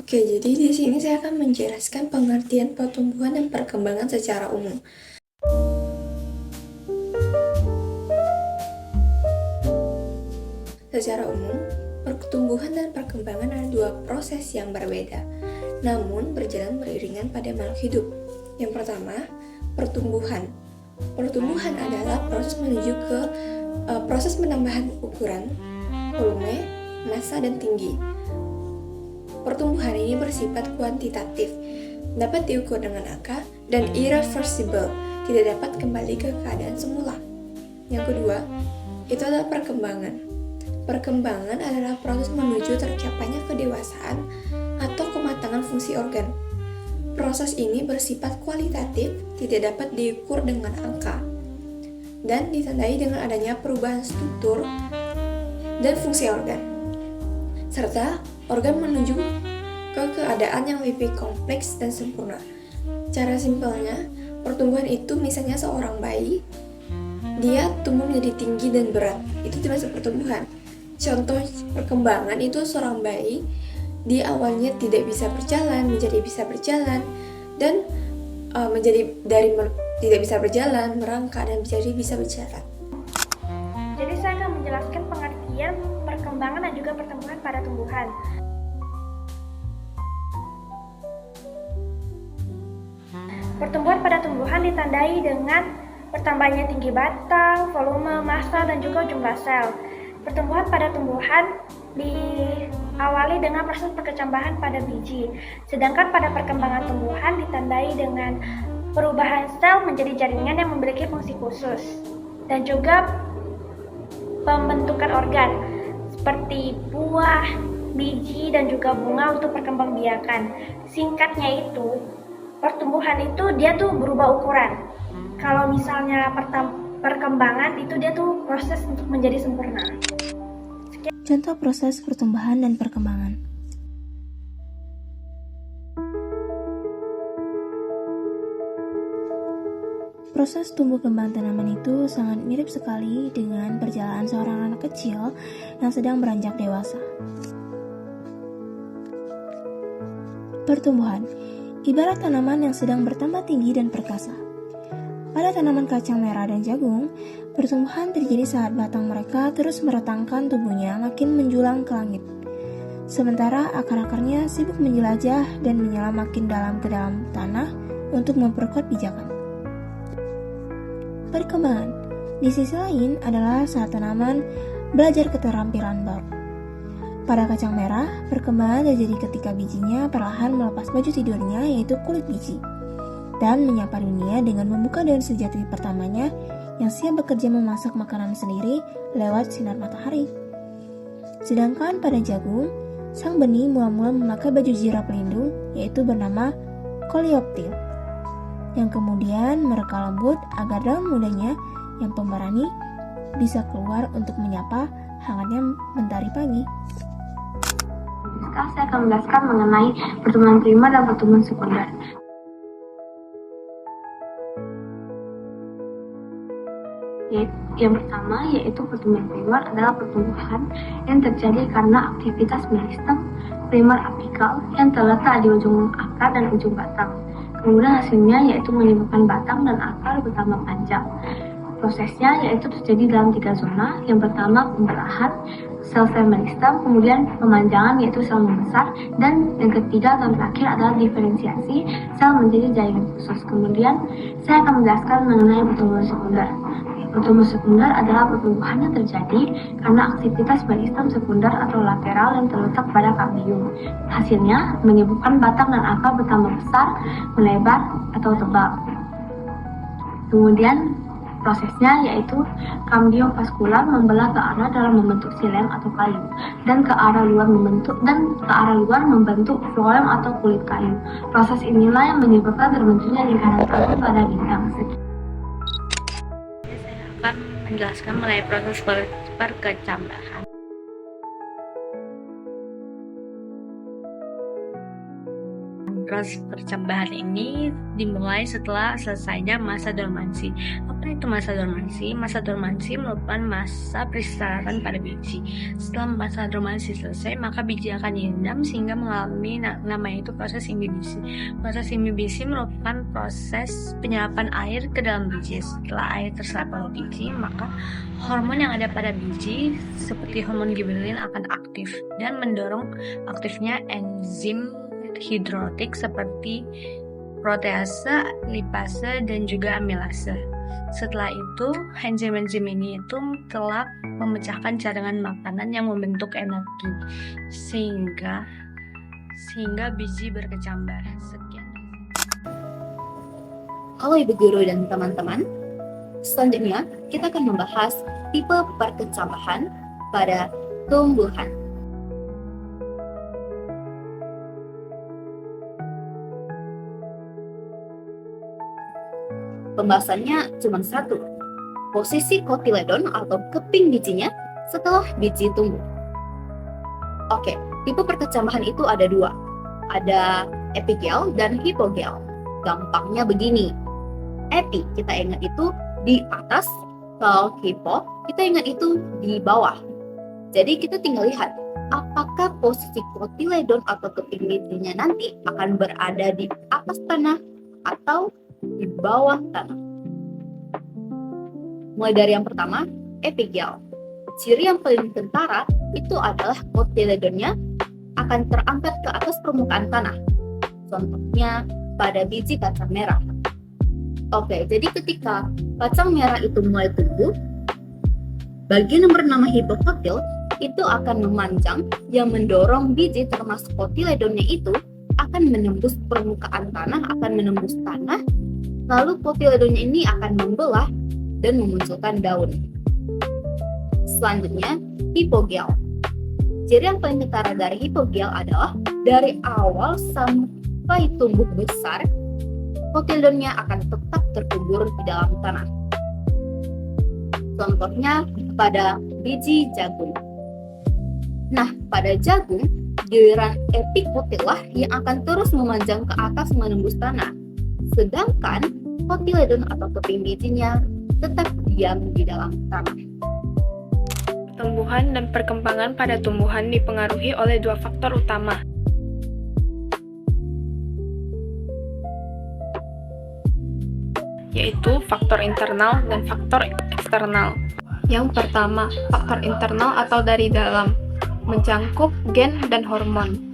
Oke, jadi di sini saya akan menjelaskan pengertian pertumbuhan dan perkembangan secara umum. Secara umum, pertumbuhan dan perkembangan adalah dua proses yang berbeda, namun berjalan beriringan pada makhluk hidup. Yang pertama, pertumbuhan. Pertumbuhan adalah proses menuju ke proses penambahan ukuran, volume, massa, dan tinggi. Pertumbuhan ini bersifat kuantitatif, dapat diukur dengan angka, dan irreversible, tidak dapat kembali ke keadaan semula. Yang kedua, itu adalah perkembangan. Perkembangan adalah proses menuju tercapainya kedewasaan atau kematangan fungsi organ. Proses ini bersifat kualitatif, tidak dapat diukur dengan angka, dan ditandai dengan adanya perubahan struktur dan fungsi organ, serta organ menuju ke keadaan yang lebih kompleks dan sempurna. Cara simpelnya, pertumbuhan itu misalnya seorang bayi, dia tumbuh menjadi tinggi dan berat, itu termasuk pertumbuhan. Contoh perkembangan itu seorang bayi, dia awalnya tidak bisa berjalan, menjadi bisa berjalan, dan menjadi dari tidak bisa berjalan, merangkak, dan menjadi bisa berjalan. Jadi saya akan menjelaskan pengertian perkembangan dan juga pertumbuhan pada tumbuhan. Pertumbuhan pada tumbuhan ditandai dengan bertambahnya tinggi batang, volume, massa, dan juga jumlah sel. Pertumbuhan pada tumbuhan diawali dengan proses perkecambahan pada biji, sedangkan pada perkembangan tumbuhan ditandai dengan perubahan sel menjadi jaringan yang memiliki fungsi khusus, dan juga pembentukan organ seperti buah, biji, dan juga bunga untuk perkembangbiakan. Singkatnya itu, pertumbuhan itu dia tuh berubah ukuran. Kalau misalnya perkembangan itu dia tuh proses untuk menjadi sempurna. Contoh proses pertumbuhan dan perkembangan. Proses tumbuh kembang tanaman itu sangat mirip sekali dengan perjalanan seorang anak kecil yang sedang beranjak dewasa. Pertumbuhan ibarat tanaman yang sedang bertambah tinggi dan perkasa. Pada tanaman kacang merah dan jagung, pertumbuhan terjadi saat batang mereka terus meretangkan tubuhnya makin menjulang ke langit. Sementara akar-akarnya sibuk menjelajah dan menyelam makin dalam ke dalam tanah untuk memperkuat pijakan. Perkembangan di sisi lain adalah saat tanaman belajar keterampilan baru. Pada kacang merah, perkembangan terjadi ketika bijinya perlahan melepas baju tidurnya, yaitu kulit biji, dan menyapa dunia dengan membuka daun sejati pertamanya yang siap bekerja memasak makanan sendiri lewat sinar matahari. Sedangkan pada jagung, sang benih mula-mula memakai baju zirah pelindung, yaitu bernama koleoptil, yang kemudian mereka lembut agar daun mudanya yang pemberani bisa keluar untuk menyapa hangatnya mentari pagi. Sekarang saya akan menjelaskan mengenai pertumbuhan primer dan pertumbuhan sekunder. Yang pertama yaitu pertumbuhan primer adalah pertumbuhan yang terjadi karena aktivitas meristem primer apikal yang terletak di ujung akar dan ujung batang. Kemudian hasilnya yaitu menyebabkan batang dan akar bertambah panjang. Prosesnya yaitu terjadi dalam 3 zona. Yang pertama pembelahan sel-sel meristem, kemudian pemanjangan yaitu sel membesar, dan yang ketiga dan terakhir adalah diferensiasi sel menjadi jaringan khusus. Kemudian saya akan menjelaskan mengenai pertumbuhan sekunder. Pertumbuhan sekunder adalah pertumbuhan yang terjadi karena aktivitas meristem sekunder atau lateral yang terletak pada kambium. Hasilnya menyebabkan batang dan akar bertambah besar, melebar, atau tebal. Kemudian prosesnya yaitu kambium vaskular membelah ke arah dalam membentuk xilem atau kayu, dan ke arah luar membentuk floem atau kulit kayu. Proses inilah yang menyebabkan terbentuknya lingkaran kayu pada bintang. Saya akan menjelaskan mengenai proses perkecambahan. proses percambahan ini dimulai setelah selesainya masa dormansi. Apa itu masa dormansi? Masa dormansi merupakan masa peristirahatan pada biji. Setelah masa dormansi selesai, maka biji akan direndam sehingga mengalami namanya itu proses imbibisi. Proses imbibisi merupakan proses penyerapan air ke dalam biji. Setelah air terserap oleh biji, maka hormon yang ada pada biji seperti hormon gibberellin akan aktif dan mendorong aktifnya enzim hidrolitik seperti protease, lipase, dan juga amilase. Setelah itu, enzim-enzim ini itu telah memecahkan cadangan makanan yang membentuk energi sehingga biji berkecambah. Sekian. Halo Ibu Guru dan teman-teman, selanjutnya kita akan membahas tipe perkecambahan pada tumbuhan. Pembahasannya cuma satu, posisi kotiledon atau keping bijinya setelah biji tumbuh. Oke, tipe perkecambahan itu ada dua, ada epigel dan hipogel. Gampangnya begini, epi kita ingat itu di atas, kalau hipo kita ingat itu di bawah. Jadi kita tinggal lihat apakah posisi kotiledon atau keping bijinya nanti akan berada di atas tanah atau di bawah tanah. Mulai dari yang pertama, epigel. Ciri yang paling kentara itu adalah kotiledonnya akan terangkat ke atas permukaan tanah. Contohnya pada biji kacang merah. Oke, jadi ketika kacang merah itu mulai tumbuh, bagian yang bernama hipokotil itu akan memanjang yang mendorong biji termasuk kotiledonnya itu akan menembus permukaan tanah, akan menembus tanah, lalu kotiledonnya ini akan membelah dan memunculkan daun. Selanjutnya, hipogel. Ciri yang paling ketara dari hipogel adalah dari awal sampai tumbuh besar, kotiledonnya akan tetap terkubur di dalam tanah. Contohnya pada biji jagung. Nah, pada jagung, giliran epikotil yang akan terus memanjang ke atas menembus tanah. Sedangkan kotiledon atau keping bijinya tetap diam di dalam tanah. Pertumbuhan dan perkembangan pada tumbuhan dipengaruhi oleh dua faktor utama, yaitu faktor internal dan faktor eksternal. Yang pertama, faktor internal atau dari dalam, mencangkup gen dan hormon.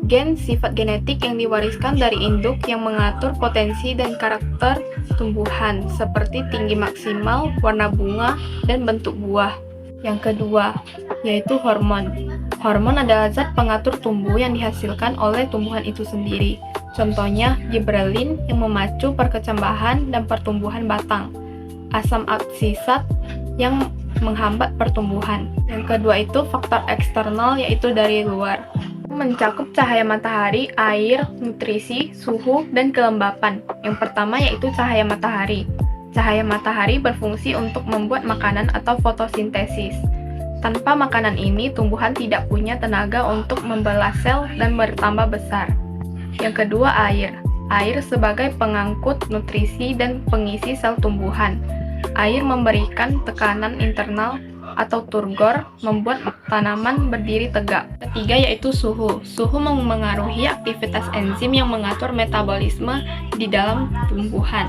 Gen sifat genetik yang diwariskan dari induk yang mengatur potensi dan karakter tumbuhan, seperti tinggi maksimal, warna bunga, dan bentuk buah. Yang kedua, yaitu hormon. Hormon adalah zat pengatur tumbuh yang dihasilkan oleh tumbuhan itu sendiri. Contohnya, gibberellin yang memacu perkecambahan dan pertumbuhan batang. Asam absisat yang menghambat pertumbuhan. Yang kedua itu faktor eksternal, yaitu dari luar. Mencakup cahaya matahari, air, nutrisi, suhu, dan kelembapan. Yang pertama yaitu cahaya matahari. Cahaya matahari berfungsi untuk membuat makanan atau fotosintesis. Tanpa makanan ini, tumbuhan tidak punya tenaga untuk membelah sel dan bertambah besar. Yang kedua, air. Air sebagai pengangkut nutrisi dan pengisi sel tumbuhan. Air memberikan tekanan internal atau turgor, membuat tanaman berdiri tegak. Ketiga yaitu suhu. Suhu memengaruhi aktivitas enzim yang mengatur metabolisme di dalam tumbuhan.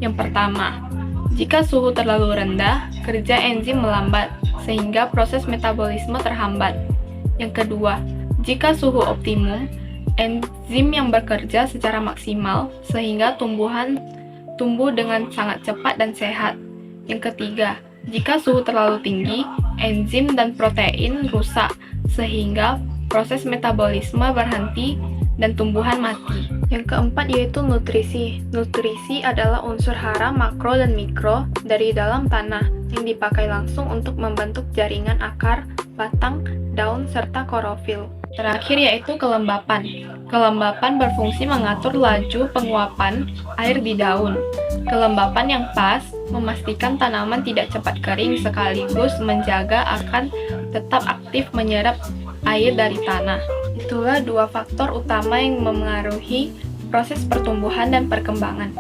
Yang pertama, jika suhu terlalu rendah, kerja enzim melambat, sehingga proses metabolisme terhambat. Yang kedua, jika suhu optimum, enzim yang bekerja secara maksimal, sehingga tumbuhan tumbuh dengan sangat cepat dan sehat. Yang ketiga, jika suhu terlalu tinggi, enzim dan protein rusak, sehingga proses metabolisme berhenti dan tumbuhan mati. Yang keempat yaitu nutrisi. Nutrisi adalah unsur hara makro dan mikro dari dalam tanah yang dipakai langsung untuk membentuk jaringan akar, batang, daun, serta klorofil. Terakhir yaitu kelembapan. Kelembapan berfungsi mengatur laju penguapan air di daun. Kelembapan yang pas memastikan tanaman tidak cepat kering sekaligus menjaga akan tetap aktif menyerap air dari tanah. Itulah dua faktor utama yang memengaruhi proses pertumbuhan dan perkembangan.